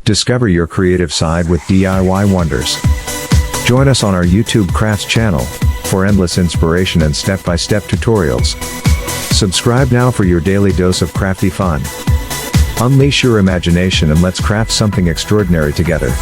Discover your creative side with DIY wonders. Join us on our YouTube Crafts channel for endless inspiration and step-by-step tutorials. Subscribe now for your daily dose of crafty fun. Unleash your imagination and let's craft something extraordinary together.